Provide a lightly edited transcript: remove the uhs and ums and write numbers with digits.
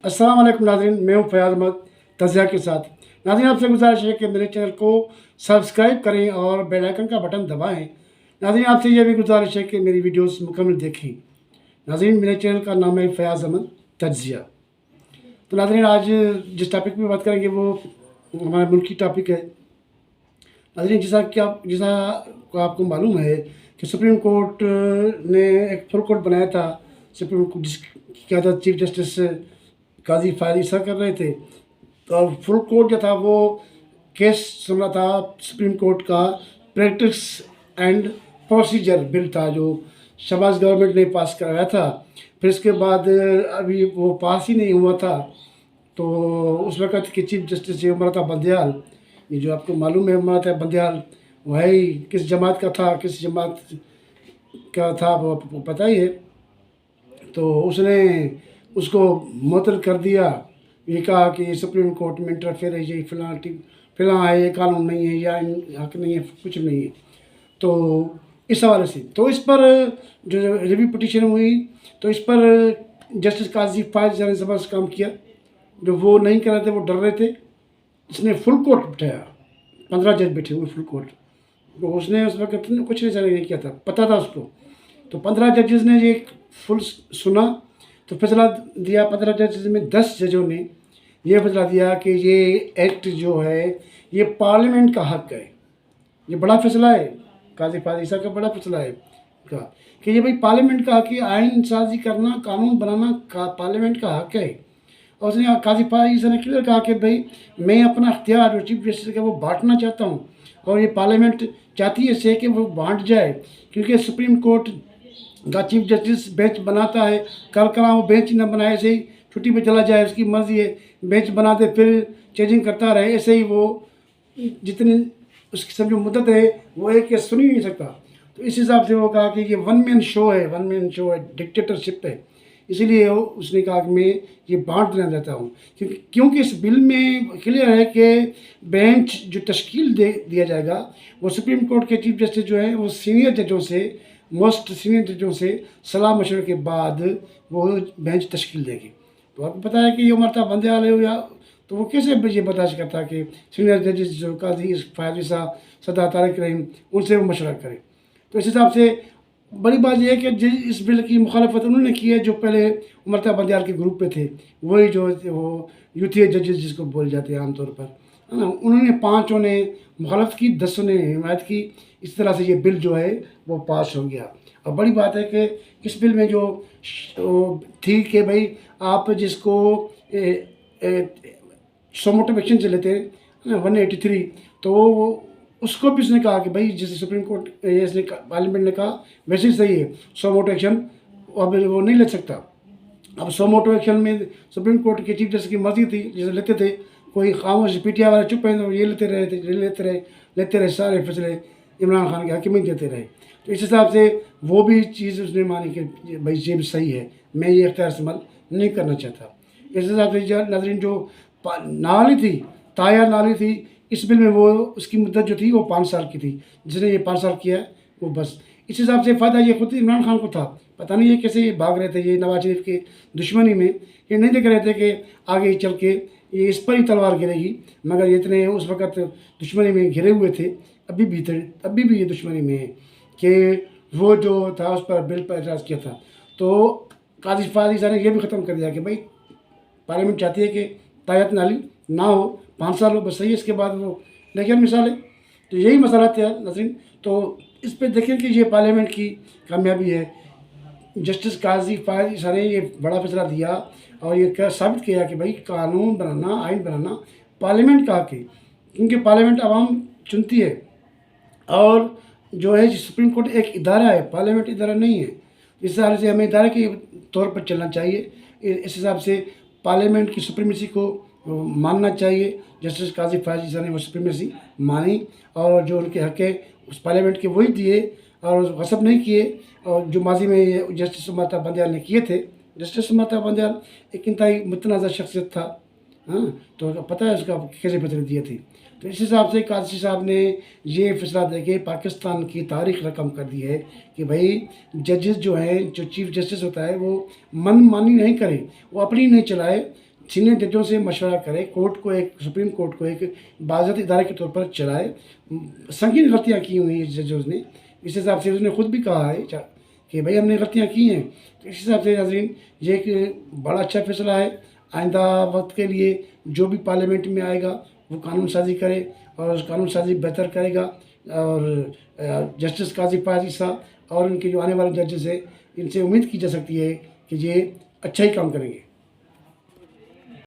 अस्सलाम वालेकुम नाज़रीन, मैं हूँ फ़याज़ अहमद तज़िया के साथ। नाज़रीन, आपसे गुजारिश है कि मेरे चैनल को सब्सक्राइब करें और बेल आइकन का बटन दबाएं। नाज़रीन, आपसे यह भी गुजारिश है कि मेरी वीडियोस मुकम्मल देखें। नाज़रीन, मेरे चैनल का नाम है फ़याज़ अहमद तज़िया। तो नाज़रीन, आज जिस टॉपिक पे बात करेंगे वो हमारे मुल्क की टॉपिक है। नाज़रीन, जैसा को आपको मालूम है कि सुप्रीम कोर्ट ने एक फुल कोर्ट बनाया था। सुप्रीम कोर्ट जिसकी क़यादत चीफ जस्टिस काजी फ़ायद ईसा कर रहे थे। तो फुल कोर्ट जो था वो केस सुन रहा था सुप्रीम कोर्ट का प्रैक्टिस एंड प्रोसीजर बिल था जो शहबाज गवर्नमेंट ने पास कराया था। फिर इसके बाद अभी वो पास ही नहीं हुआ था। तो उस वक़्त के चीफ जस्टिस ये उमर था बंदयाल, ये जो आपको मालूम है उमर था बंदयाल, वही किस जमात का था, किस जमात का था वो आपको पता ही है। तो उसने उसको मुअत्तल कर दिया। ये कहा कि सुप्रीम कोर्ट में इंटरफेयर है, ये फ़िलहाल है, ये कानून नहीं है या हक नहीं है, कुछ नहीं है। तो इस हवाले से तो इस पर जो रिव्यू पिटीशन हुई तो इस पर जस्टिस काजी फ़ायद ने ज़बरदस्त काम किया। जो वो नहीं कर रहे थे वो डर रहे थे। इसने फुल कोर्ट बिठाया, 15 जज बैठे हुए फुल कोर्ट। तो उसने उस वक्त कुछ नहीं किया था, पता था उसको। तो 15 जजेस ने ये फुल सुना तो फैसला दिया। 15 जजेस में 10 जजों ने ये फैसला दिया कि ये एक्ट जो है ये पार्लियामेंट का हक है। ये बड़ा फैसला है, काजी फ़ायद ईसा का बड़ा फैसला है का कि ये भाई पार्लियामेंट का हक है, आइन साजी करना, कानून बनाना का पार्लियामेंट का हक है। और उसने काजी फ़ायद ईसा ने क्लियर कहा कि भाई मैं अपना अख्तियार जो चीफ जस्टिस का वो बांटना चाहता हूँ और ये पार्लियामेंट चाहती है से कि वो बांट जाए, क्योंकि सुप्रीम कोर्ट का चीफ जस्टिस बेंच बनाता है। कल कला वो बेंच न बनाए, ऐसे ही छुट्टी पे चला जाए, उसकी मर्जी है। बेंच बना दे फिर चेंजिंग करता रहे, ऐसे ही वो जितनी उसकी समझो मुद्दत है वो एक केस सुन ही नहीं सकता। तो इस हिसाब से वो कहा कि ये वन मैन शो है, डिक्टेटरशिप है। इसीलिए उसने कहा कि मैं ये बांट देना चाहता हूँ, क्योंकि इस बिल में क्लियर है कि बेंच जो तश्कील दिया जाएगा वो सुप्रीम कोर्ट के चीफ जस्टिस जो है वो सीनियर जजों से, मोस्ट सीनियर जजों से सलाह मशवरे के बाद वो बेंच तश्कील देगी। तो आपको पता है कि ये उमर था बंदयाल है या तो वो कैसे ये बर्दाश्त करता कि सीनियर जजेस जो काजी फ़ायद ईसा, सदा तारिक रहीम, उनसे वो मशवरा करें। तो इस हिसाब से बड़ी बात यह है कि इस बिल की मुखालफत उन्होंने की है जो पहले उमर था बंदयाल के ग्रुप पे थे, वही जो वो यूथी जजेस जिसको बोले जाते हैं आमतौर पर, है ना। उन्होंने 5 ने मुखालफत की, 10 ने हिमायत की। इस तरह से ये बिल जो है वो पास हो गया। और बड़ी बात है कि इस बिल में जो थी कि भाई आप जिसको सोमोटो एक्शन से लेते हैं 183, तो उसको भी उसने कहा कि भाई जैसे सुप्रीम कोर्ट इसने पार्लियामेंट ने कहा वैसे ही सही है, सोमोटो एक्शन अब वो नहीं ले सकता। अब सोमोटो एक्शन में सुप्रीम कोर्ट के चीफ जस्टिस की मर्जी थी, जैसे लेते थे कोई खामोश पीटीआई वाले चुप है तो ये लेते रहे सारे फैसले इमरान खान के हक में देते रहे। तो इस हिसाब से वो भी चीज़ उसने मानी कि भाई ये भी सही है, मैं ये इख्तियार इस्तेमाल नहीं करना चाहता। इस हिसाब से नाज़रीन जो नाली थी, ताया नाली थी, इस बिल में वो उसकी मुद्दत जो थी वो 5 साल की थी। जिसने ये 5 साल किया वो बस इस हिसाब से फ़ायदा ये खुद इमरान खान को था। पता नहीं ये कैसे ये भाग रहे थे, ये नवाज शरीफ के दुश्मनी में ये नहीं देख रहे थे कि आगे चल के ये इस पर ही तलवार गिरेगी, मगर ये इतने उस वक़्त दुश्मनी में घिरे हुए थे, अभी भी ये दुश्मनी में है कि वो जो था उस पर बिल पर एतराज़ किया था। तो काजी फ़ायद ईसा ने यह भी ख़त्म कर दिया कि भाई पार्लियामेंट चाहती है कि तायत नाली ना हो, 5 साल हो बस सही है, इसके बाद वो लेकिन मिसाल है। तो यही मसला था नाज़रीन। तो इस पर देखें कि ये पार्लियामेंट की कामयाबी है। जस्टिस काजी फ़ायद ईसा ने ये बड़ा फैसला दिया और ये साबित किया कि भाई कानून बनाना, आइन बनाना पार्लियामेंट का हक है, क्योंकि पार्लियामेंट आवाम चुनती है। और जो है सुप्रीम कोर्ट एक इदारा है, पार्लियामेंट इदारा नहीं है। इस हिसाब से हमें इदारे के तौर पर चलना चाहिए। इस हिसाब से पार्लियामेंट की सुप्रीमेसी को मानना चाहिए। जस्टिस काजी फ़ायद ईसा ने वो सुप्रीमेसी मानी और जो उनके हक है उस पार्लियामेंट के वही दिए और गसब नहीं किए। और जो माजी में जस्टिस उमर था बंदयाल ने किए थे, जस्टिस उमर था बंदयाल एक इंतहाई मुतनाज़ा शख्सियत था, हाँ। तो पता है उसका कैसे फैसले दिए थे। तो इस हिसाब से काजी साहब ने ये फैसला दे के पाकिस्तान की तारीख रकम कर दी है कि भाई जजेस जो हैं, जो चीफ जस्टिस होता है वो मनमानी नहीं करे, वो अपनी नहीं चलाए। सीनियर जजों से मशवरा करे, कोर्ट को एक सुप्रीम कोर्ट को एक बाज़ाब्ता इदारे के तौर पर चलाए। संगीन गलतियाँ की हुई हैं जजों ने, इस हिसाब से उसने खुद भी कहा है कि भाई हमने गलतियाँ की हैं। तो इस हिसाब से नाज़रीन ये एक बड़ा अच्छा फैसला है। आइंदा वक्त के लिए जो भी पार्लियामेंट में आएगा वो कानून साजी करे और उस कानून साजी बेहतर करेगा। और जस्टिस काजी फायद ईसा और उनके जो आने वाले जजेस हैं, इनसे उम्मीद की जा सकती है कि ये अच्छा ही काम करेंगे।